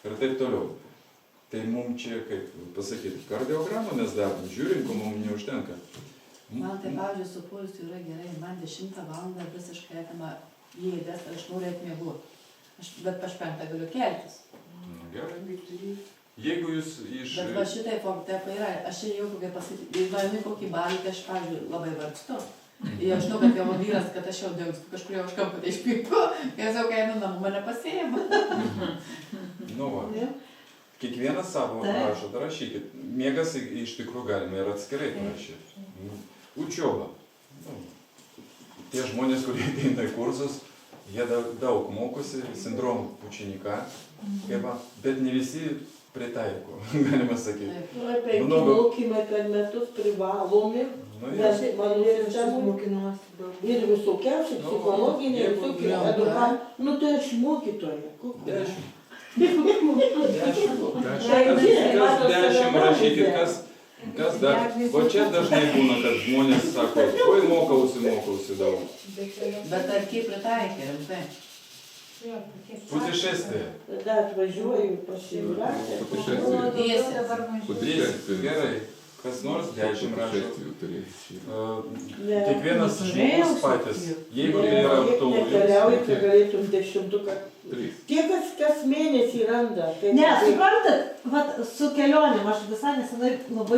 ir taip toliau. Tai mums čia, kaip pasakyti, kardiogramą mes darom, žiūrim, ko mums neužtenka. Man tai, pavyzdžiui, su poilsiu yra gerai, man 10 valandą visiškai atima jėgas, aš noriu atmiegoti. Bet aš 5 galiu keltis. Gerai. Jeigu jūs iš... Bet va šitai fortepai yra, aš čia jau kokia pasakyti, jeigu nueinu kokį balį, tai aš, pavyzdžiui, labai vargstu. Ir aš žinau, kad jau vyras, kad aš jau dingstu, kažkur jau už kampą tai išpyku, kai jau kai einu namų, mane pasiėma. Nu va, kiekvienas savo rašot, rašykit. Miegas iš tikrųjų galime ir atskirai parašyti. Učiova. Tie žmonės, kurie ateina į kursus, jie daug mokosi, sindromų učenika, bet ne visi pritaiko, galima sakyti. Tai mokymai per metus privalomi, nes mano sistemų ir visokiausi psichologiniai, visokie edukatai. Nu tai aš mokytoja. 10. Rašykit, kas dar. O čia dažnai būna, kad žmonės sako, oi mokausi daug. Bet ar kaip pritaikė, rimtai? Putešestė. Tada atvažiuoju pasiūlyti. Putešestė. Gerai. Kas nors 10 rašo. Kiekvienas žmogus patys. Jeigu tai yra aktualu. Nekeliauji, tai galėtum 10. Tie, kas mėnesį randa. Ne, suprantat, su kelionėm, aš visai nesenai labai